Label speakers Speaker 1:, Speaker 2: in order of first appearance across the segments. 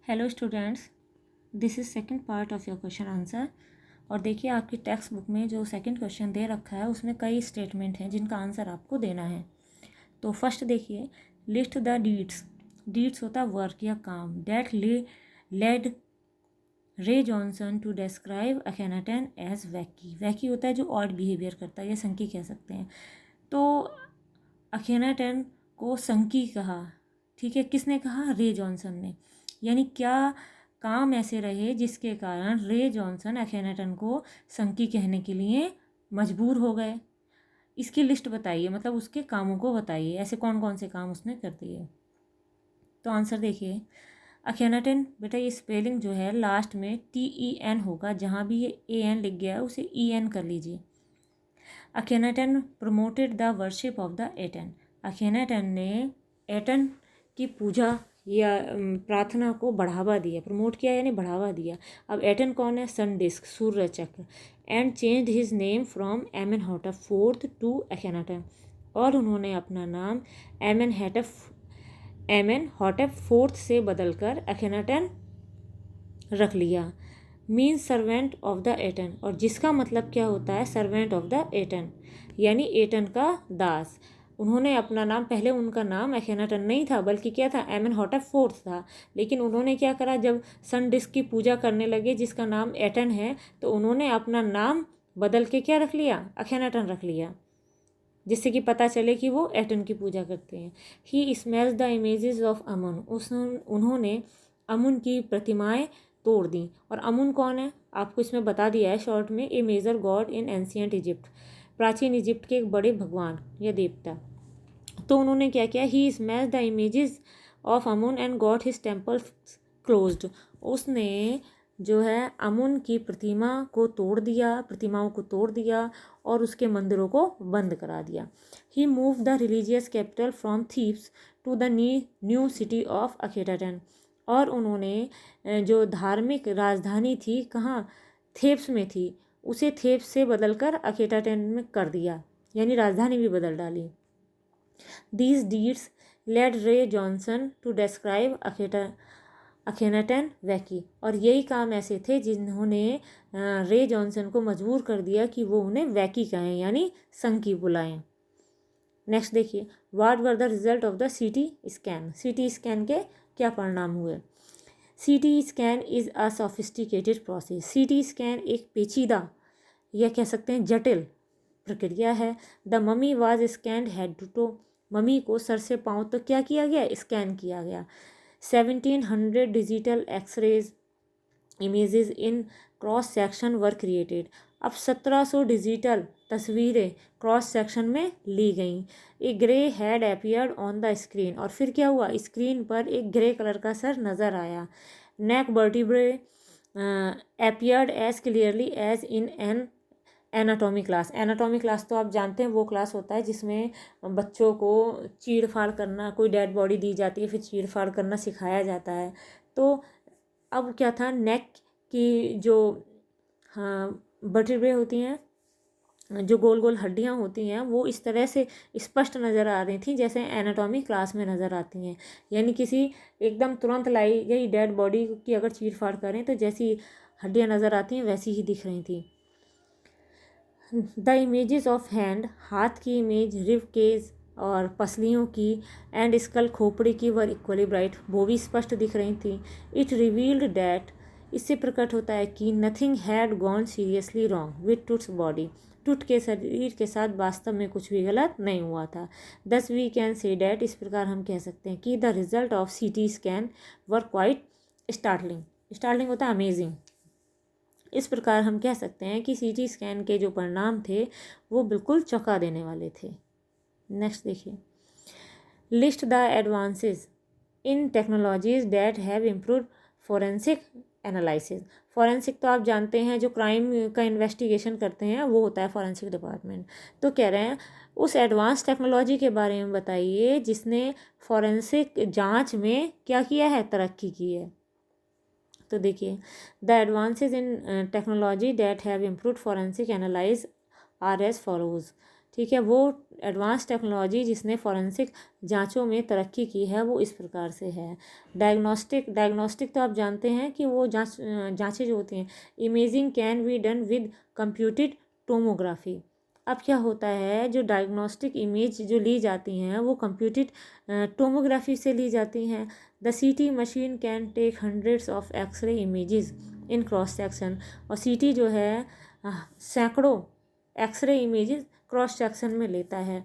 Speaker 1: Hello students, this is second part of your question answer. और देखिए आपकी text book में जो सेकंड क्वेश्चन दे रखा है उसमें कई स्टेटमेंट हैं जिनका आंसर आपको देना है। तो फर्स्ट देखिए, लिस्ट द डीड्स। डीड्स होता है वर्क या काम। That led Ray Johnson to describe Akhenaten as wacky. Wacky होता है जो ऑड बिहेवियर करता है या संकी कह सकते हैं। तो अखेनाटन को संकी कहा, ठीक है, किसने कहा? रे जॉनसन ने। यानी क्या काम ऐसे रहे जिसके कारण रे जॉनसन अखेनाटन को संकी कहने के लिए मजबूर हो गए? इसकी लिस्ट बताइए, मतलब उसके कामों को बताइए, ऐसे कौन कौन से काम उसने कर दिए। तो आंसर देखिए, अखेनाटन, बेटा ये स्पेलिंग जो है लास्ट में TEN होगा, जहाँ भी ये AN लिख गया है उसे EN कर लीजिए। Akhenaten promoted the worship of the Aten. Akhenaten ने एटन की पूजा या प्रार्थना को बढ़ावा दिया, प्रमोट किया यानी बढ़ावा दिया। अब एटन कौन है? सन डिस्क, सूर्य चक्र। And change his name from Amenhotep fourth to Akhenaten. और उन्होंने अपना नाम एमेनहॉटप फोर्थ से बदलकर अखेनाटन रख लिया। Means servant of the Eton, और जिसका मतलब क्या होता है? सर्वेंट ऑफ द एटन, यानी एटन का दास। उन्होंने अपना नाम, पहले उनका नाम अखेनाटन नहीं था बल्कि क्या था? एमेनहॉटप फोर्थ था। लेकिन उन्होंने क्या करा, जब सन डिस्क की पूजा करने लगे जिसका नाम एटन है, तो उन्होंने अपना नाम बदल के क्या रख लिया? अखेनाटन रख लिया, जिससे कि पता चले कि वो एटन की पूजा करते हैं। He smells the images of Amun. उन्होंने अमुन की प्रतिमाएं तोड़ दी। और अमुन कौन है? आपको इसमें बता दिया है शॉर्ट में, a major god in ancient Egypt. प्राचीन इजिप्ट के एक बड़े भगवान या देवता। तो उन्होंने क्या किया? He smash the images of Amun and got his temple closed. उसने जो है अमुन की प्रतिमाओं को तोड़ दिया और उसके मंदिरों को बंद करा दिया। He move the religious capital from Thebes to the new city of Akhetaten. और उन्होंने जो धार्मिक राजधानी थी, कहाँ? थेब्स में थी, उसे थेब्स से बदलकर अखेटाटन में कर दिया, यानी राजधानी भी बदल डाली। These deeds led रे जॉनसन टू डिस्क्राइब अखेनाटन वैकी। और यही काम ऐसे थे जिन्होंने रे जॉनसन को मजबूर कर दिया कि वो उन्हें वैकी कहें, यानी संकी बुलाएं। नेक्स्ट देखिए, what were the result of the CT scan. CT scan के क्या परिणाम हुए? CT scan is a sophisticated process. CT scan एक पेचीदा या कह सकते हैं जटिल प्रक्रिया है। The mummy was scanned head to toe. Mummy को सर से पांव तक क्या किया गया? स्कैन किया गया। 1700 digital x-rays images in cross section were created. अब 1700 डिजिटल तस्वीरें क्रॉस सेक्शन में ली गईं। A grey head appeared on the screen. और फिर क्या हुआ? स्क्रीन पर एक ग्रे कलर का सर नज़र आया। Neck vertebrae appeared as clearly as in an anatomy class. Anatomy class तो आप जानते हैं, वो क्लास होता है जिसमें बच्चों को चीड़ फाड़ करना, कोई डेड बॉडी दी जाती है, फिर चीड़ फाड़ करना सिखाया जाता है। तो अब क्या था? नेक की जो वर्टिब्रे होती हैं, जो गोल गोल हड्डियां होती हैं, वो इस तरह से स्पष्ट नज़र आ रही थी जैसे एनाटॉमी क्लास में नज़र आती हैं। यानी किसी एकदम तुरंत लाई गई डेड बॉडी की अगर चीड़ फाड़ करें तो जैसी हड्डियां नज़र आती हैं वैसी ही दिख रही थी। द इमेजेस ऑफ हैंड, हाथ की इमेज, रिव केज और पसलियों की, एंड स्कल, खोपड़ी की, वर इक्वली ब्राइट, वो भी स्पष्ट दिख रही थी। इट रिवील्ड डैट, इससे प्रकट होता है कि nothing had gone seriously wrong with Toots body. टूट के शरीर के साथ वास्तव में कुछ भी गलत नहीं हुआ था। दस वी कैन से डैट, इस प्रकार हम कह सकते हैं कि the result of CT scan were quite startling. Startling होता है अमेजिंग। इस प्रकार हम कह सकते हैं कि CT स्कैन के जो परिणाम थे वो बिल्कुल चौंका देने वाले थे। नेक्स्ट देखिए, list the advances in technologies that have improved forensic analysis. Forensic तो आप जानते हैं, जो क्राइम का इन्वेस्टिगेशन करते हैं वो होता है फोरेंसिक डिपार्टमेंट। तो कह रहे हैं उस एडवांस टेक्नोलॉजी के बारे में बताइए जिसने फोरेंसिक जांच में क्या किया है? तरक्की की है। तो देखिए, the advances in technology that have improved forensic analyse are as follows. ठीक है, वो एडवांस टेक्नोलॉजी जिसने फॉरेंसिक जांचों में तरक्की की है वो इस प्रकार से है। डायग्नोस्टिक तो आप जानते हैं कि वो जांचें जो होती हैं, imaging can be done with computed tomography. अब क्या होता है, जो डायग्नोस्टिक इमेज जो ली जाती हैं वो कंप्यूटेड टोमोग्राफी से ली जाती हैं। The CT machine can take hundreds of X-ray images in cross section, और सीटी जो है सैकड़ों एक्सरे इमेजेस क्रॉस सेक्शन में लेता है।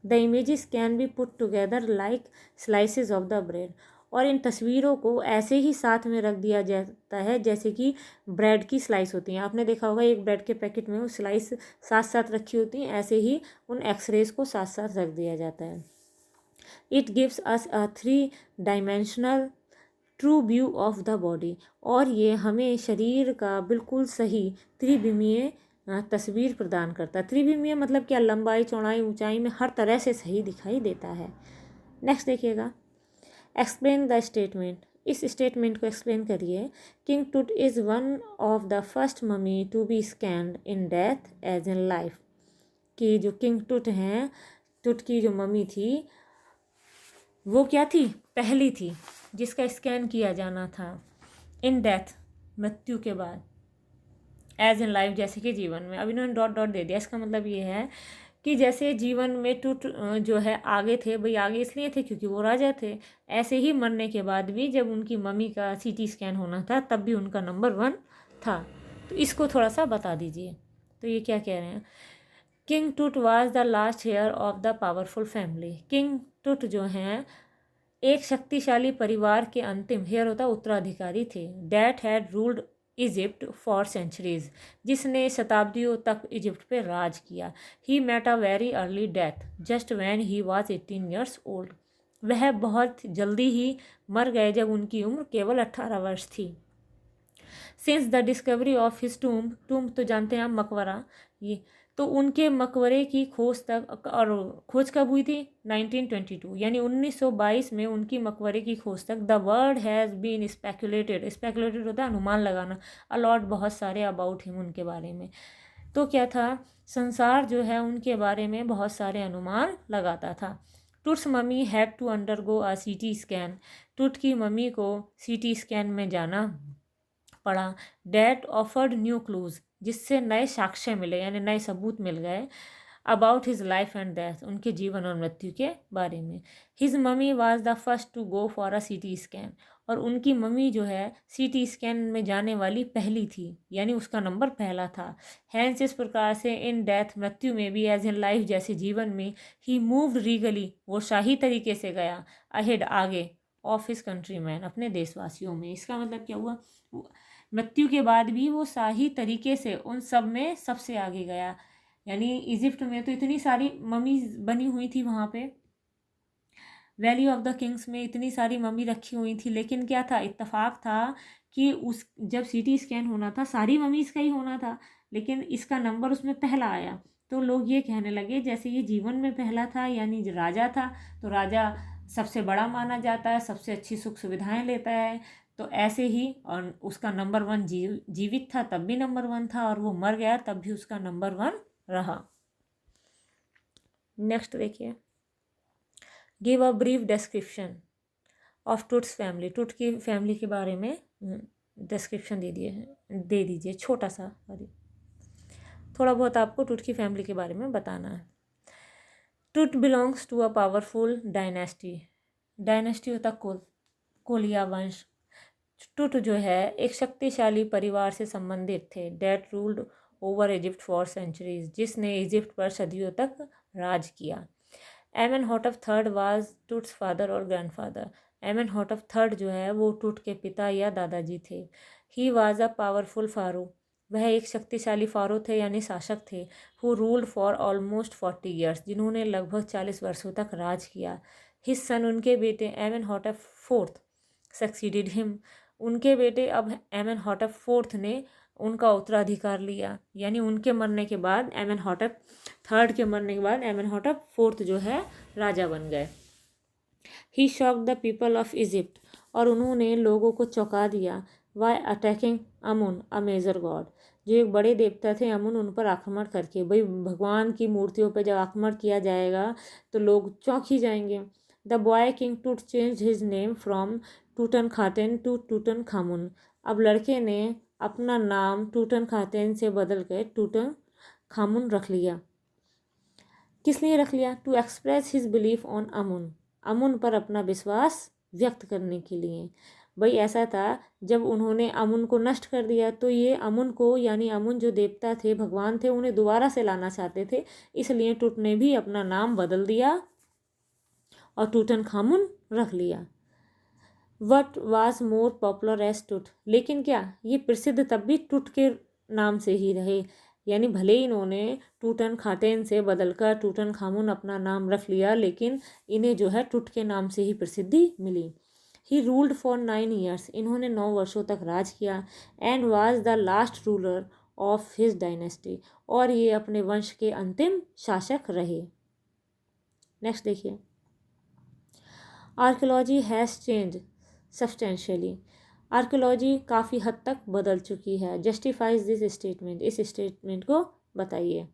Speaker 1: The images can be put together like slices of the bread, और इन तस्वीरों को ऐसे ही साथ में रख दिया जाता है जैसे कि ब्रेड की स्लाइस होती हैं। आपने देखा होगा एक ब्रेड के पैकेट में वो स्लाइस साथ साथ रखी होती हैं, ऐसे ही उन एक्सरेज को साथ साथ रख दिया जाता है। It gives us a 3 dimensional true view of the body, और ये हमें शरीर का बिल्कुल सही त्रिविमीय तस्वीर प्रदान करता है। त्रिविमीय मतलब क्या, लंबाई चौड़ाई ऊंचाई में हर तरह से सही दिखाई देता है। नेक्स्ट देखिएगा, एक्सप्लेन द स्टेटमेंट। इस स्टेटमेंट को एक्सप्लेन करिए। King Tut is one of the first mummy to be scanned in death as in life. कि जो किंग टूट हैं, टूट की जो मम्मी थी वो क्या थी, पहली थी जिसका स्कैन किया जाना था इन डेथ, मृत्यु के बाद, एज इन लाइफ जैसे कि जीवन में। अब इन्होंने डॉट डॉट दे दिया, इसका मतलब ये है कि जैसे जीवन में टूट जो है आगे थे, भाई आगे इसलिए थे क्योंकि वो राजा थे, ऐसे ही मरने के बाद भी जब उनकी मम्मी का सीटी स्कैन होना था तब भी उनका नंबर 1 था। तो इसको थोड़ा सा बता दीजिए। तो ये क्या कह रहे हैं, king Tut was the last heir of the powerful family. King Tut जो हैं एक शक्तिशाली परिवार के अंतिम, हेयर होता उत्तराधिकारी थे। That had ruled Egypt for centuries, जिसने शताब्दियों तक इजिप्ट पे राज किया। He met a very early death just when he was 18 years old. वह बहुत जल्दी ही मर गए जब उनकी उम्र केवल 18 वर्ष थी। Since the discovery of his tomb तो जानते हैं आप, मकबरा, ये तो उनके मकबरे की खोज तक, और खोज कब हुई थी 1922, यानी 1922 में उनकी मकबरे की खोज तक the world has been speculated होता है अनुमान लगाना, अलॉट बहुत सारे अबाउट हिम, उनके बारे में। तो क्या था, संसार जो है उनके बारे में बहुत सारे अनुमान लगाता था। Tut's mummy had to undergo a CT scan. टूट की मम्मी को सीटी स्कैन में जाना पड़ा। डैट ऑफर्ड न्यू क्लूज, जिससे नए साक्ष्य मिले यानी नए सबूत मिल गए about his life and death, उनके जीवन और मृत्यु के बारे में। His mummy was the first to go for a CT scan, और उनकी मम्मी जो है सीटी स्कैन में जाने वाली पहली थी, यानी उसका नंबर पहला था। हैंस इस प्रकार से इन डेथ, मृत्यु में भी, एज इन लाइफ जैसे जीवन में, ही मूव्ड रीगली, वो शाही तरीके से गया, अहेड आगे, ऑफ हिज कंट्रीमैन, अपने देशवासियों में। इसका मतलब क्या हुआ, मृत्यु के बाद भी वो शाही तरीके से उन सब में सबसे आगे गया। यानी इजिप्ट में तो इतनी सारी मम्मी बनी हुई थी, वहाँ पे वैली ऑफ द किंग्स में इतनी सारी मम्मी रखी हुई थी, लेकिन क्या था, इत्तेफाक था कि उस जब सीटी स्कैन होना था सारी मम्मीज़ का ही होना था, लेकिन इसका नंबर उसमें पहला आया। तो लोग ये कहने लगे जैसे ये जीवन में पहला था, यानी राजा था, तो राजा सबसे बड़ा माना जाता है, सबसे अच्छी सुख सुविधाएं लेता है, तो ऐसे ही, और उसका नंबर 1 जीवित था तब भी नंबर 1 था, और वो मर गया तब भी उसका नंबर 1 रहा। नेक्स्ट देखिए, give a brief description of Toots family. टूट की फैमिली के बारे में डिस्क्रिप्शन दे दीजिए छोटा सा, थोड़ा बहुत आपको टूट की फैमिली के बारे में बताना है। Tut belongs to a powerful dynasty. Dynasty होता कोलिया वंश। टूट जो है एक शक्तिशाली परिवार से संबंधित थे। That ruled over Egypt for centuries, जिसने इजिप्ट पर सदियों तक राज किया। Amenhotep third was Tut's father और ग्रैंडफादर। एमेनहॉटप थर्ड जो है वो टूट के पिता या दादाजी थे। He was a powerful pharaoh, वह एक शक्तिशाली फारो थे यानी शासक थे। Who ruled for almost 40 years, जिन्होंने लगभग 40 वर्षों तक राज किया। हिज सन, उनके बेटे एमेनहॉटप फोर्थ सक्सीडेड हिम, उनके बेटे अब एमेनहॉटप फोर्थ ने उनका उत्तराधिकार लिया, यानी उनके मरने के बाद, एमेनहॉटप थर्ड के मरने के बाद एमेनहॉटप फोर्थ जो है राजा बन गए। He shock the people of Egypt, और उन्होंने लोगों को चौंका दिया। Why attacking Amun a major god, जो एक बड़े देवता थे अमुन, उन पर आक्रमण करके। भाई भगवान की मूर्तियों पर जब आक्रमण किया जाएगा तो लोग चौंक ही जाएंगे। The boy king Tut change his name from Tutankhaten to Tutankhamun. अब लड़के ने अपना नाम टूटन खातेन से बदल कर टूटन खामुन रख लिया। किस लिए रख लिया? To express his belief on Amun, Amun पर अपना विश्वास व्यक्त करने के लिए। भाई ऐसा था, जब उन्होंने अमुन को नष्ट कर दिया तो ये अमुन को, यानी अमुन जो देवता थे, भगवान थे, उन्हें दोबारा से लाना चाहते थे। इसलिए टूट ने भी अपना नाम बदल दिया और टूटन खामुन रख लिया। What was more popular as Tut, लेकिन क्या ये प्रसिद्ध तब भी टूट के नाम से ही रहे। यानी भले ही इन्होंने टूटन खाटेन से बदलकर टूटन खामुन अपना नाम रख लिया, लेकिन इन्हें जो है टूट के नाम से ही प्रसिद्धि मिली। ही रूल्ड फॉर 9 ईयर्स, इन्होंने 9 वर्षों तक राज किया। And was the last ruler of his dynasty, और ये अपने वंश के अंतिम शासक रहे। नेक्स्ट देखिए, archaeology has change substantially, archaeology काफ़ी हद तक बदल चुकी है। जस्टिफाइज दिस स्टेटमेंट, इस स्टेटमेंट को बताइए।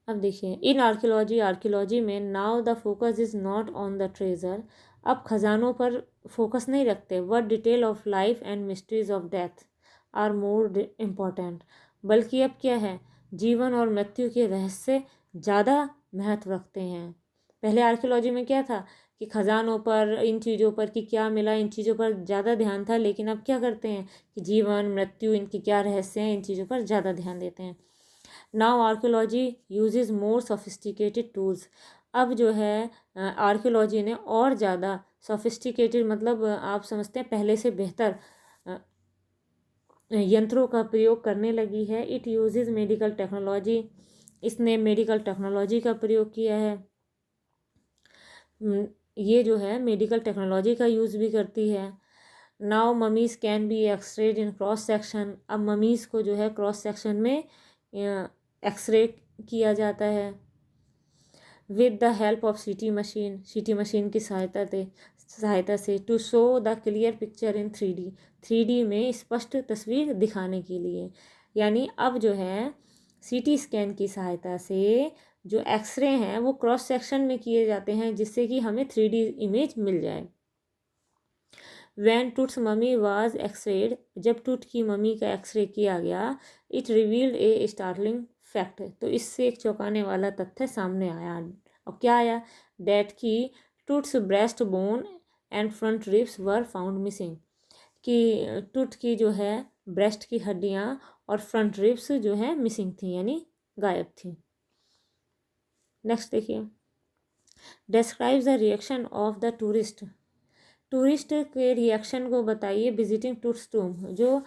Speaker 1: अब देखिए, इन आर्कियोलॉजी, आर्कियोलॉजी में now the focus is not on the treasure, अब खजानों पर फोकस नहीं रखते। What detail of life and mysteries of death are more important, बल्कि अब क्या है, जीवन और मृत्यु के रहस्य ज़्यादा महत्व रखते हैं। पहले आर्कियोलॉजी में क्या था कि खजानों पर, इन चीज़ों पर कि क्या मिला, इन चीज़ों पर ज़्यादा ध्यान था। लेकिन अब क्या करते हैं कि जीवन मृत्यु, इनकी क्या रहस्य हैं, इन चीज़ों पर ज़्यादा ध्यान देते हैं। नाउ आर्कियोलॉजी यूजेस मोर सोफिस्टिकेटेड टूल्स, अब जो है आर्कियोलॉजी ने और ज़्यादा सोफिस्टिकेटेड, मतलब आप समझते हैं पहले से बेहतर यंत्रों का प्रयोग करने लगी है। इट यूजेस मेडिकल टेक्नोलॉजी, इसने मेडिकल टेक्नोलॉजी का प्रयोग किया है। ये जो है मेडिकल टेक्नोलॉजी का यूज़ भी करती है। Now mummies can be x-rayed in cross section, अब ममीज़ को जो है क्रॉस सेक्शन में एक्सरे किया जाता है। With the help of CT machine, CT machine की सहायता से to show the clear picture in 3D, 3D में स्पष्ट तस्वीर दिखाने के लिए। यानी अब जो है सीटी स्कैन की सहायता से जो एक्सरे हैं वो क्रॉस सेक्शन में किए जाते हैं, जिससे कि हमें 3D इमेज मिल जाए। वैन टूट्स ममी वाज एक्सरेड, जब टूट की मम्मी का एक्सरे किया गया, it revealed A startling fact, तो इससे एक चौंकाने वाला तथ्य सामने आया। और क्या आया? डेट की Toots breast bone and front ribs were found missing, कि टूट की जो है ब्रेस्ट की हड्डियाँ और फ्रंट रिब्स जो है मिसिंग थी, यानी गायब थी। नेक्स्ट देखिए, describes the reaction of the tourist, tourist के रिएक्शन को बताइए। विजिटिंग टूट्स टूम, जो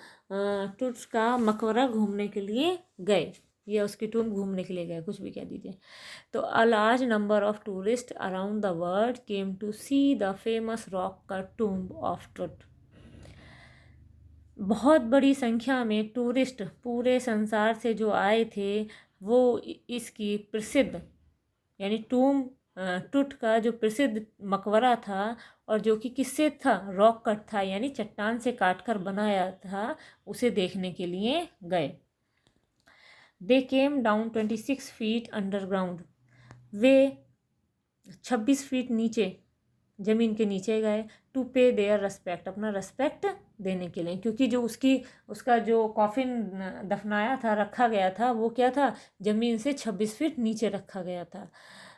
Speaker 1: टूट्स का मकबरा घूमने के लिए गए या उसकी टूम घूमने के लिए गए, कुछ भी कह दीजिए। तो a large number of tourist around the world came to see the famous rock cut tomb of Tut, बहुत बड़ी संख्या में टूरिस्ट पूरे संसार से जो आए थे वो इसकी प्रसिद्ध, यानी टूट का जो प्रसिद्ध मकबरा था और जो कि किससे था, रॉक कट था, यानी चट्टान से काट कर बनाया था, उसे देखने के लिए गए। दे केम डाउन 26 फीट अंडरग्राउंड, वे 26 फीट नीचे, ज़मीन के नीचे गए। टू पे देयर रेस्पेक्ट, अपना रेस्पेक्ट देने के लिए, क्योंकि जो उसका जो कॉफिन दफनाया था, रखा गया था, वो क्या था, ज़मीन से 26 फीट नीचे रखा गया था।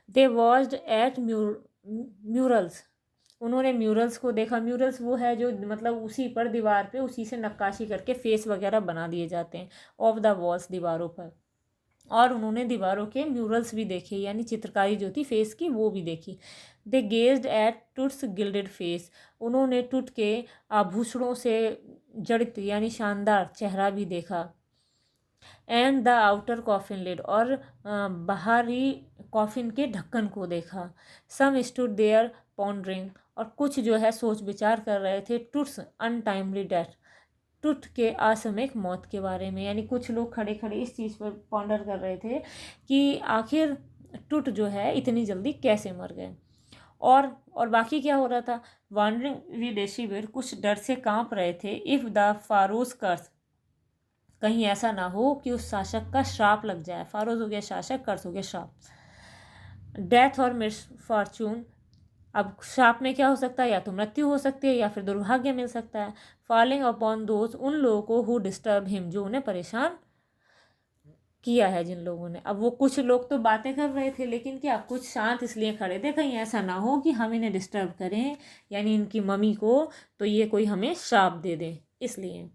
Speaker 1: दे वॉच्ड एट म्यूरल्स, उन्होंने म्यूरल्स को देखा। म्यूरल्स वो है जो मतलब उसी पर दीवार पे उसी से नक्काशी करके फेस वगैरह बना दिए जाते हैं ऑफ द वॉल्स, दीवारों पर। और उन्होंने दीवारों के म्यूरल्स भी देखे, यानी चित्रकारी जो थी फेस की वो भी देखी। They gazed at Tut's gilded face, उन्होंने टूट के आभूषणों से जड़ित यानी शानदार चेहरा भी देखा। And the outer coffin lid, और बाहरी कॉफिन के ढक्कन को देखा। सम स्टूड देयर पॉन्डरिंग, और कुछ जो है सोच विचार कर रहे थे टूट्स अनटाइमली डेथ, टूट के असामयिक मौत के बारे में। यानी कुछ लोग खड़े खड़े इस चीज़ पर पॉन्डर कर रहे थे कि आखिर टूट जो है इतनी जल्दी कैसे मर गए। और बाकी क्या हो रहा था, वांडरिंग विदेशी वीर कुछ डर से कांप रहे थे। इफ़ द फारोस कर्स, कहीं ऐसा ना हो कि उस शासक का श्राप लग जाए। फारोज हो गया शासक, कर्स हो गया श्राप। डेथ और मिसफॉर्चून, अब श्राप में क्या हो सकता है, या तो मृत्यु हो सकती है या फिर दुर्भाग्य मिल सकता है। फॉलिंग अपॉन दोज, उन लोगों को हु डिस्टर्ब हिम, जो उन्हें परेशान किया है जिन लोगों ने। अब वो कुछ लोग तो बातें कर रहे थे, लेकिन क्या कुछ शांत इसलिए खड़े थे कहीं ऐसा ना हो कि हम इन्हें डिस्टर्ब करें, यानी इनकी मम्मी को, तो ये कोई हमें श्राप दे दे, इसलिए।